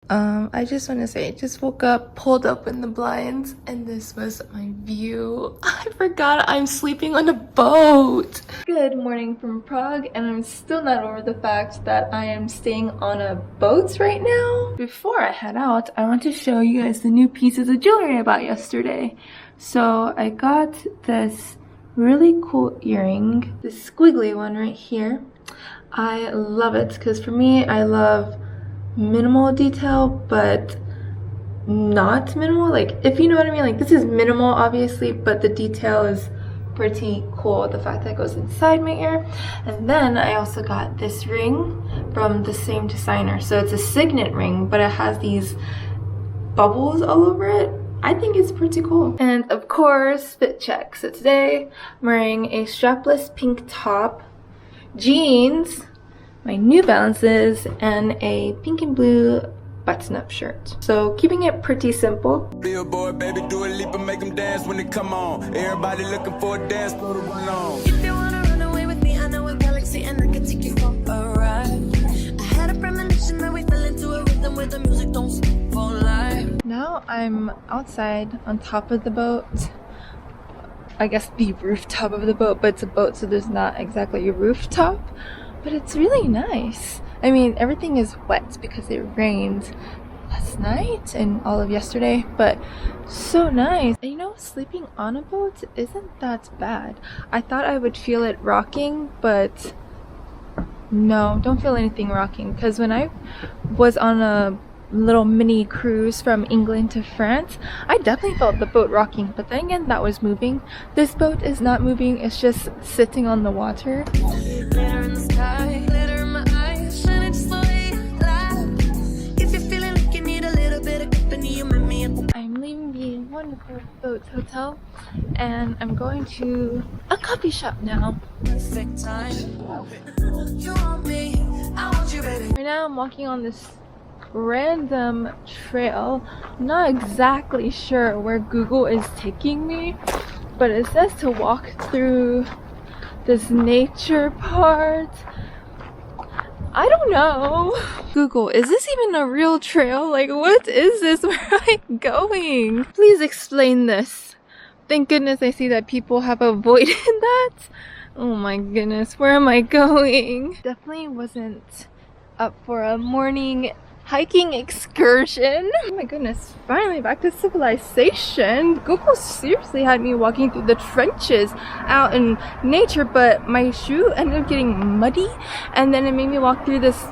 I just want to say, I just woke up, pulled open the blinds, and this was my view. I forgot I'm sleeping on a boat. Good morning from Prague, and I'm still not over the fact that I am staying on a boat right now. Before I head out, I want to show you guys the new pieces of jewelry I bought yesterday. So I got this really cool earring, this squiggly one right here. I love it because for me, I love minimal detail, but not minimal, like, if you know what I mean. Like, this is minimal obviously, but the detail is pretty cool, the fact that it goes inside my ear. And then I also got this ring from the same designer, so it's a signet ring, but it has these bubbles all over it. I think it's pretty cool. And of course, fit check. So today I'm wearing a strapless pink top, jeans, my New Balances, and a pink and blue button-up shirt. So keeping it pretty simple. Billboard, baby, do a leap and make them dance when they come on. Everybody looking for a dance for the run on. If you wanna run away with me, I know a galaxy and I can take you for a ride. I had a premonition that we fell into a rhythm where the music don't stop for life. Now I'm outside on top of the boat. I guess the rooftop of the boat, but it's a boat, so there's not exactly a rooftop. But it's really nice. I mean, everything is wet because it rained last night and all of yesterday, but so nice. And you know, sleeping on a boat isn't that bad. I thought I would feel it rocking, but no, don't feel anything rocking, because when I was on a little mini cruise from England to France, I definitely felt the boat rocking, but then again, that was moving. This boat is not moving, it's just sitting on the water. Glitter in the sky, glitter in my eyes, shining just the way you like. If you're feeling like you need a little bit of company, you met me at the... I'm leaving the wonderful boat hotel and I'm going to a coffee shop now. perfect time. You want me, I want you, baby. Right now I'm walking on this random trail. I'm not exactly sure where Google is taking me, but it says to walk through this nature part. I don't know. Google, is this even a real trail? Like, what is this? Where am I going? Please explain this. Thank goodness I see that people have avoided that. Oh my goodness, where am I going? Definitely wasn't up for a morning hiking excursion. Oh my goodness, finally back to civilization. Google seriously had me walking through the trenches out in nature, but my shoe ended up getting muddy, and then it made me walk through this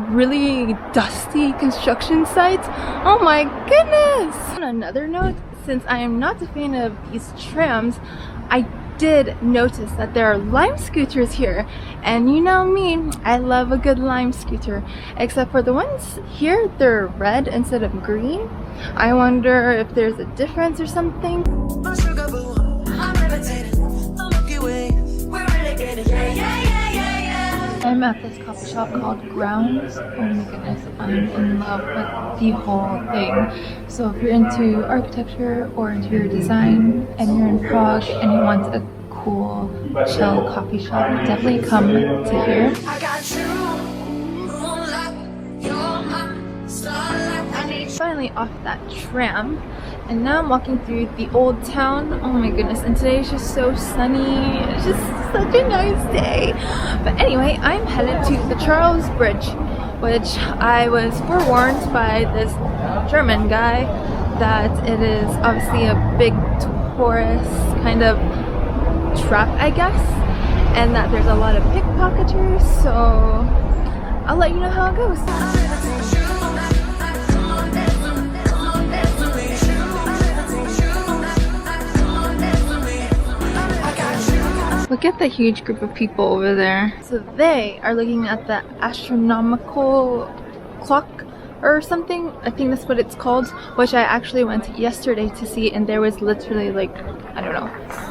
really dusty construction site. Oh my goodness! On another note, since I am not a fan of these trams, I did notice that there are lime scooters here, and you know me, I love a good lime scooter, except for the ones here, they're red instead of green. I wonder if there's a difference or something. My sugar boo, I'm levitating. The Milky Way, we're renegading. Yeah, yeah, yeah, yeah, yeah. I'm at this coffee shop called Grounds. Oh my goodness, I'm in love with the whole thing. So if you're into architecture or interior design and you're in Prague and you want a cool, chill coffee shop, definitely come to here. I got you, moonlight, you're my starlight. I need you. Finally off that tram, and now I'm walking through the old town. Oh my goodness, and today is just so sunny. It's just such a nice day. But anyway, I'm headed to the Charles Bridge, which I was forewarned by this German guy that it is obviously a big tourist kind of trap, I guess, and that there's a lot of pickpocketers, so I'll let you know how it goes. Look at the huge group of people over there. So they are looking at the astronomical clock or something. I think that's what it's called, which I actually went yesterday to see, and there was literally like, I don't know,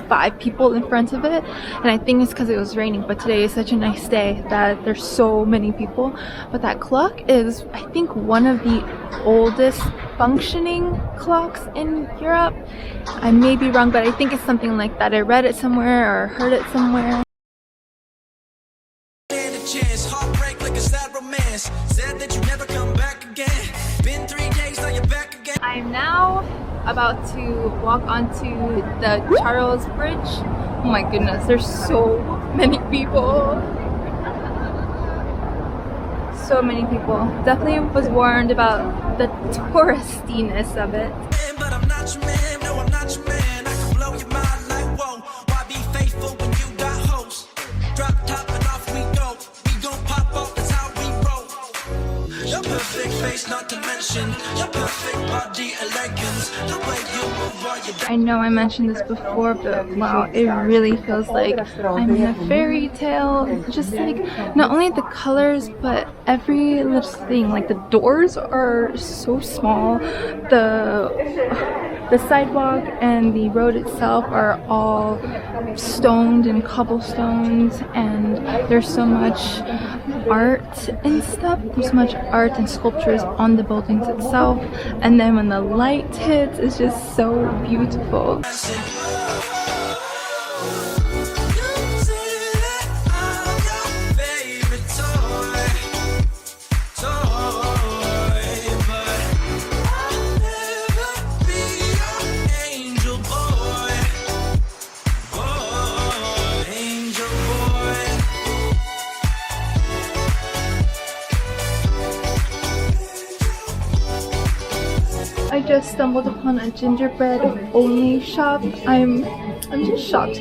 5 people in front of it, and I think it's because it was raining, but today is such a nice day that there's so many people. But that clock is, I think, one of the oldest functioning clocks in Europe. I may be wrong, but I think it's something like that. I read it somewhere or heard it somewhere. Heartbreak like a sad romance. Said that you never come back again. Been 3 I'm now about to walk onto the Charles Bridge. Oh my goodness, there's so many people. So many people. Definitely was warned about the touristiness of it. But I'm not your man, no, I'm not your man. I can blow your mind like whoa. Why be faithful when you got hopes? Drop top and off we go. We gon' pop off, that's how we roll. Your perfect face, not to mention your perfect body elegance. The way you move while you I know I mentioned this before, but wow, it really feels like I'm in a fairy tale. Just like not only the colors, but every little thing. Like the doors are so small. The sidewalk and the road itself are all stoned and cobblestones, and there's so much art and stuff. There's so much art and sculptures on the buildings itself, and then when the light hits, it's just so beautiful. I just stumbled upon a gingerbread only shop. I'm just shocked.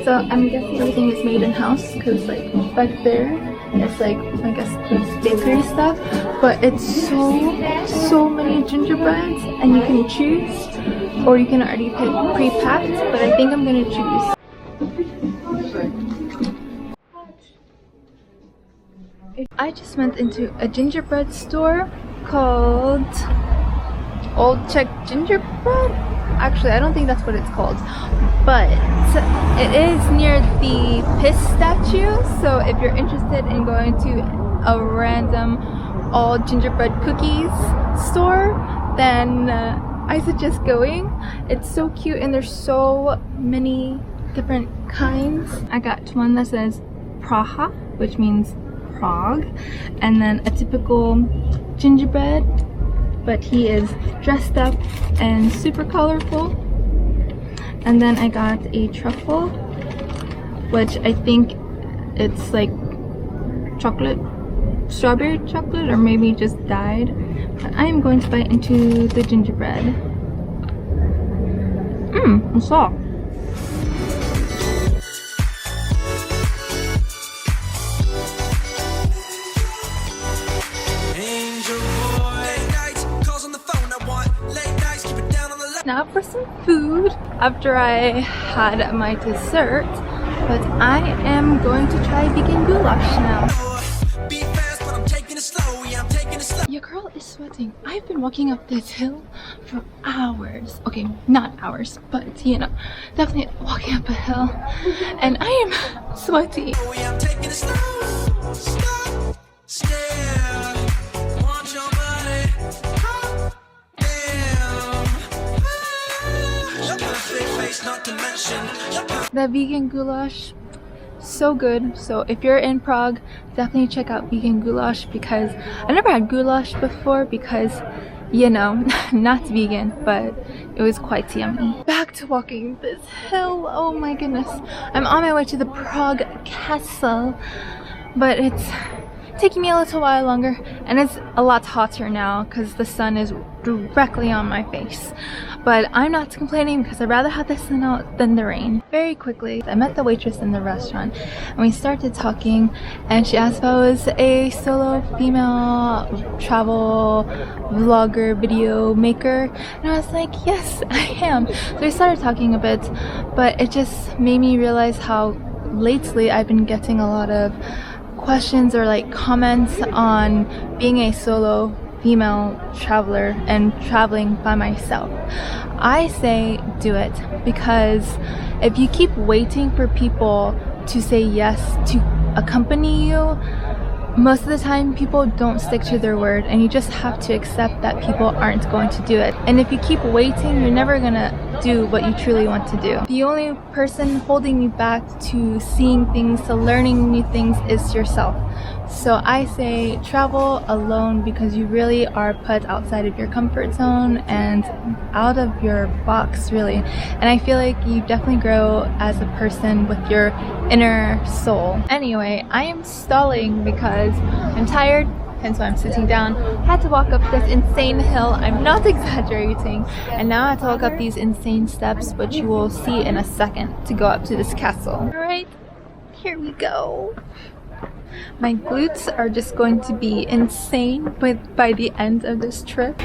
So I'm guessing everything is made in house because like back there it's like I guess it's bakery stuff, but it's so many gingerbreads and you can choose, or you can already pick pre-packed, but I think I'm gonna choose. I just went into a gingerbread store called Old Czech Gingerbread? Actually, I don't think that's what it's called, but it is near the Piss statue, so if you're interested in going to a random all gingerbread cookies store, then I suggest going. It's so cute and there's so many different kinds. I got one that says Praha, which means Prague, and then a typical gingerbread, but he is dressed up and super colorful. And then I got a truffle, which I think it's like chocolate, strawberry chocolate, or maybe just dyed. But I am going to bite into the gingerbread. It's soft. Now for some food after I had my dessert, but I am going to try vegan goulash now. Your girl is sweating. I've been walking up this hill for hours. Okay, not hours, but you know, definitely walking up a hill, and I am sweaty. The vegan goulash, so good. So if you're in Prague, definitely check out vegan goulash, because I never had goulash before because, you know, not vegan, but it was quite yummy. Back to walking this hill. Oh my goodness. I'm on my way to the Prague Castle, but it's taking me a little while longer, and it's a lot hotter now because the sun is directly on my face. But I'm not complaining because I'd rather have the sun out than the rain. Very quickly, I met the waitress in the restaurant and we started talking, and she asked if I was a solo female travel vlogger, video maker, and I was like, yes, I am. So we started talking a bit, but it just made me realize how lately I've been getting a lot of questions or like comments on being a solo female traveler and traveling by myself. I say do it, because if you keep waiting for people to say yes to accompany you, most of the time people don't stick to their word, and you just have to accept that people aren't going to do it. And if you keep waiting, you're never gonna do what you truly want to do. The only person holding you back to seeing things, to learning new things, is yourself. So I say travel alone, because you really are put outside of your comfort zone and out of your box, really. And I feel like you definitely grow as a person with your inner soul. Anyway, I am stalling because I'm tired, hence why I'm sitting down. Had to walk up this insane hill, I'm not exaggerating, and now I have to walk up these insane steps, which you will see in a second, to go up to this castle. Alright, here we go. My glutes are just going to be insane by the end of this trip.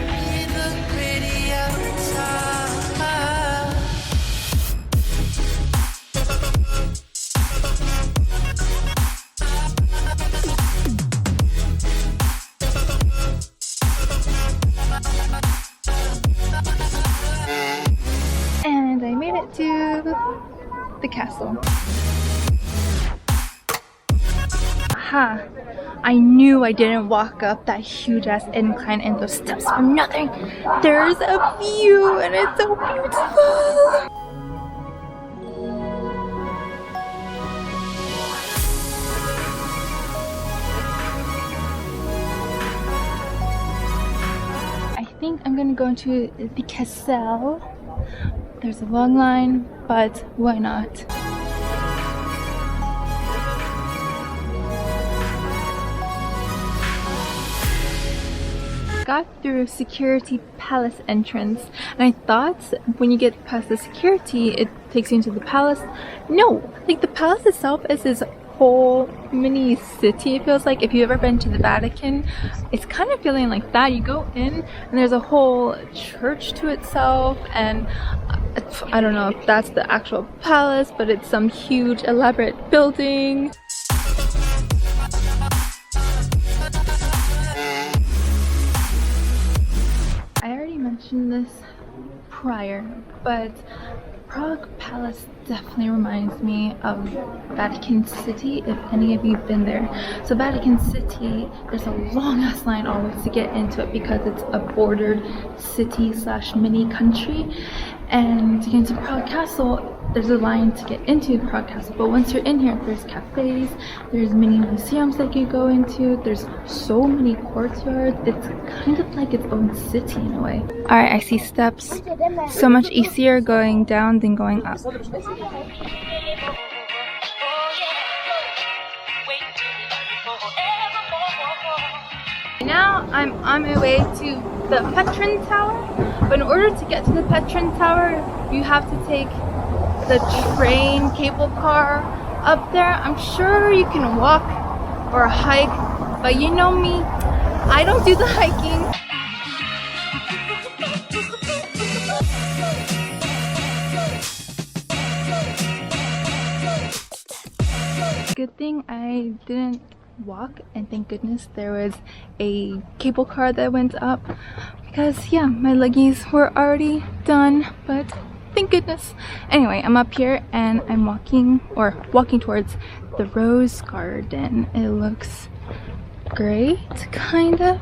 And I made it to the castle. Aha! I knew I didn't walk up that huge ass incline and those steps for nothing. There's a view and it's so beautiful. I think I'm gonna go into the castle. There's a long line, but why not? Got through security palace entrance, and I thought when you get past the security it takes you into the palace. No, like the palace itself is this whole mini city. It feels like, if you've ever been to the Vatican, it's kind of feeling like that. You go in and there's a whole church to itself, and I don't know if that's the actual palace, but it's some huge elaborate building. I already mentioned this prior, but Prague Palace definitely reminds me of Vatican City, if any of you've been there. So Vatican City, there's a long ass line always to get into it because it's a bordered city slash mini country. And to get into Prague Castle, there's a line to get into Prague Castle, but once you're in here, there's cafes, there's mini museums that you go into, there's so many courtyards. It's kind of like its own city in a way. Alright, I see steps. So much easier going down than going up. Now I'm on my way to the Petrin Tower, but in order to get to the Petrin Tower, you have to take the train cable car up there. I'm sure you can walk or hike, but you know me, I don't do the hiking. Good thing I didn't walk, and thank goodness there was a cable car that went up, because yeah, my leggies were already done, but thank goodness. Anyway, I'm up here and I'm walking towards the rose garden. It looks great, kind of.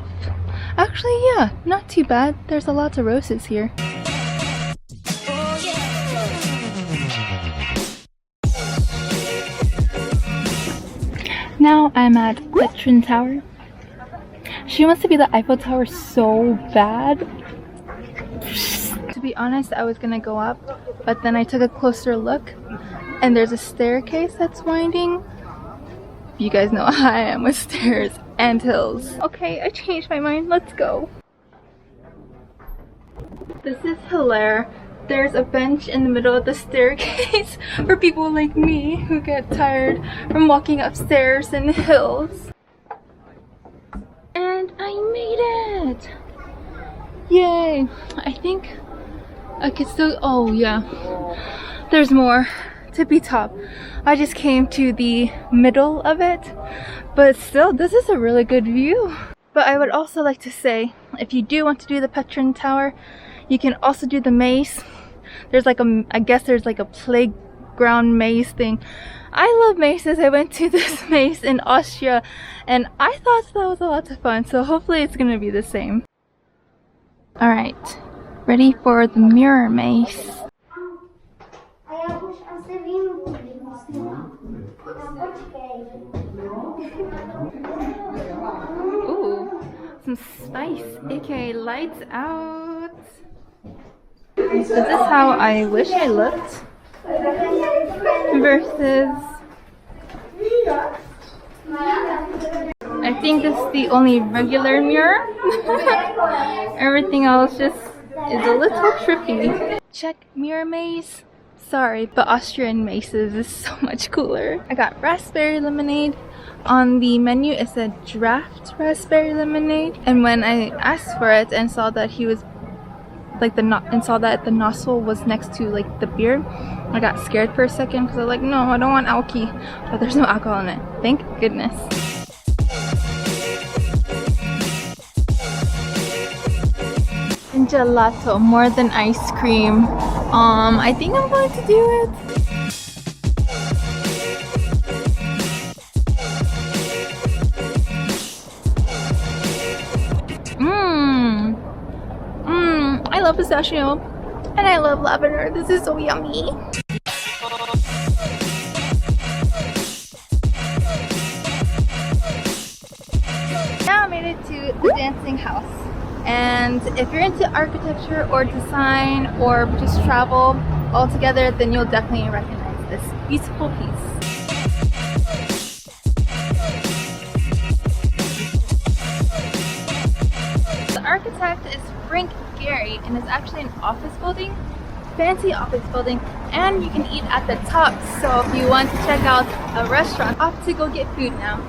Actually, yeah, not too bad. There's a lot of roses here. Now I'm at Petrin Tower. She wants to be the Eiffel Tower so bad. To be honest, I was gonna go up, but then I took a closer look and there's a staircase that's winding. You guys know how I am with stairs and hills. Okay, I changed my mind. Let's go. This is hilarious. There's a bench in the middle of the staircase for people like me who get tired from walking upstairs and hills. And I made it! Yay! I think I could still, oh yeah, there's more to be top. I just came to the middle of it, but still, this is a really good view. But I would also like to say, if you do want to do the Petrin Tower, you can also do the maze. There's like a, I guess there's like a ground maze thing. I love mazes. I went to this maze in Austria and I thought that was a lot of fun, so hopefully it's gonna be the same. Alright, ready for the mirror maze. Ooh, some spice, aka lights out. Is this how I wish I looked? Versus I think this is the only regular mirror. Everything else just is a little trippy. Check mirror maze. Sorry, but Austrian mazes is so much cooler. I got raspberry lemonade. On the menu it said draft raspberry lemonade, and when I asked for it and saw that he was like saw that the nozzle was next to like the beer, I got scared for a second because I was like, no, I don't want alky, but there's no alcohol in it. Thank goodness. And gelato, more than ice cream. I think I'm going to do it. I love pistachio and I love lavender. This is so yummy. Now I made it to the dancing house. And if you're into architecture or design or just travel altogether, then you'll definitely recognize this beautiful piece. The architect is Frank Gehry and it's actually an office building, fancy office building, and you can eat at the top. So if you want to check out a restaurant, off to go get food now.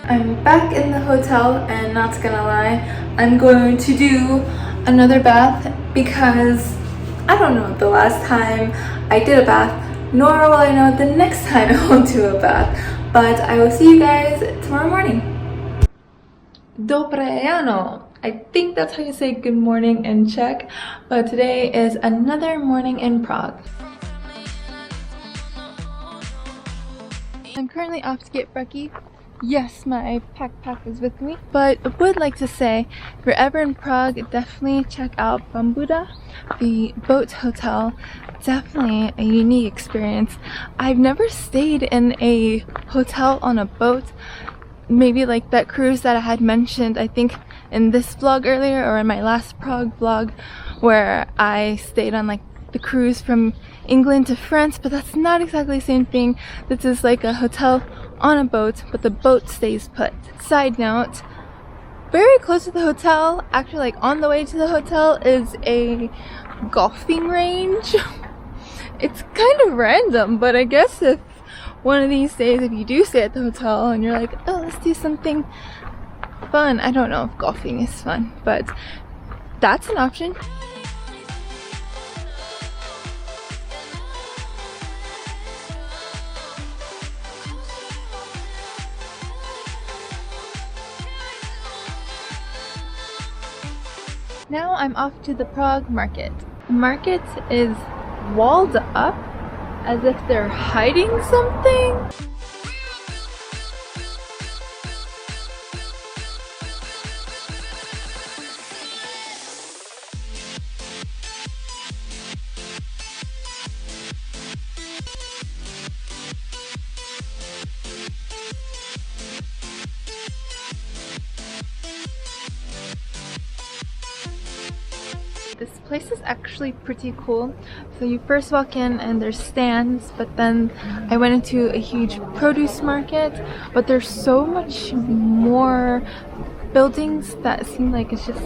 I'm back in the hotel and not gonna lie, I'm going to do another bath because I don't know the last time I did a bath, nor will I know the next time I will do a bath, but I will see you guys tomorrow morning. Dobre rano. I think that's how you say good morning in Czech, but today is another morning in Prague. I'm currently off to get brekkie. Yes, my backpack is with me, but I would like to say, if you're ever in Prague, definitely check out Bambuda, the boat hotel. Definitely a unique experience. I've never stayed in a hotel on a boat. Maybe like that cruise that I had mentioned, I think in this vlog earlier or in my last Prague vlog, where I stayed on like the cruise from England to France, but that's not exactly the same thing. This is like a hotel on a boat, but the boat stays put. Side note, very close to the hotel, actually like on the way to the hotel, is a golfing range. It's kind of random, but I guess if one of these days, if you do stay at the hotel and you're like, oh, let's do something fun. I don't know if golfing is fun, but that's an option. Now I'm off to the Prague Market. The market is walled up as if they're hiding something. This place is actually pretty cool. So you first walk in and there's stands, but then I went into a huge produce market, but there's so much more buildings that seem like it's just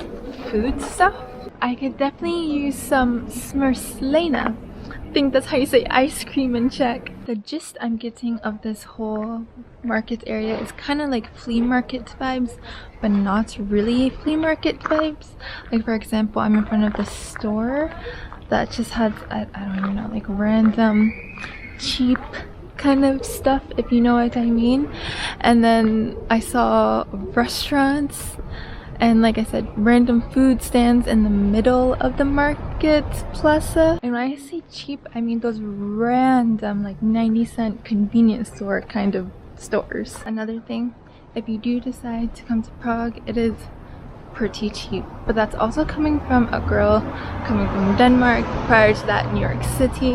food stuff. I could definitely use some smerslena. I think that's how you say ice cream in Czech. The gist I'm getting of this whole market area is kind of like flea market vibes, but not really flea market vibes. Like for example, I'm in front of this store that just has, I don't even know, like random cheap kind of stuff, if you know what I mean. And then I saw restaurants and, like I said, random food stands in the middle of the market plaza. And when I say cheap, I mean those random like 90-cent convenience store kind of stores. Another thing, if you do decide to come to Prague, it is pretty cheap, but that's also coming from a girl coming from Denmark, prior to that New York City,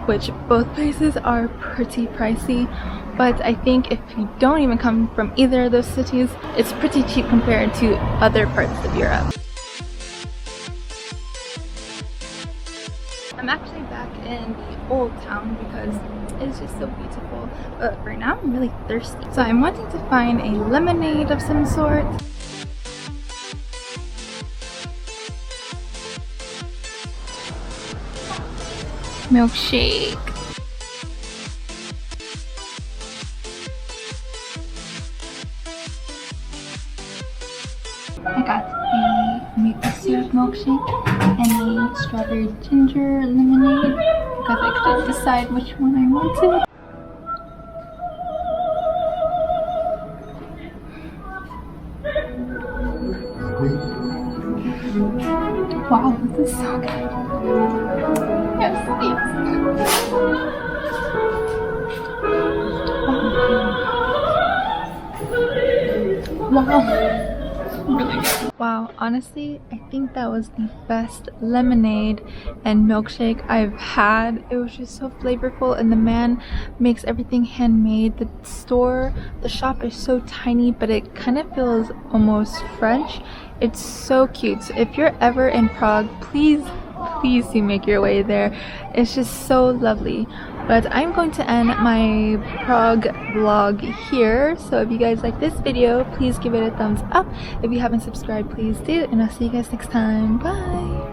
which both places are pretty pricey. But I think if you don't even come from either of those cities, it's pretty cheap compared to other parts of Europe. I'm actually back in the old town because it's just so beautiful, but right now I'm really thirsty, so I'm wanting to find a lemonade of some sort. Milkshake. I got a maple syrup milkshake and a strawberry ginger lemonade because I couldn't decide which one I wanted. Wow, this is so good. Yes, yes. Wow. Really good. Wow, honestly, I think that was the best lemonade and milkshake I've had. It was just so flavorful, and the man makes everything handmade. The shop is so tiny, but it kind of feels almost French. It's so cute. So if you're ever in Prague, please do make your way there. It's just so lovely. But I'm going to end my Prague vlog here. So if you guys like this video, please give it a thumbs up. If you haven't subscribed, please do. And I'll see you guys next time. Bye!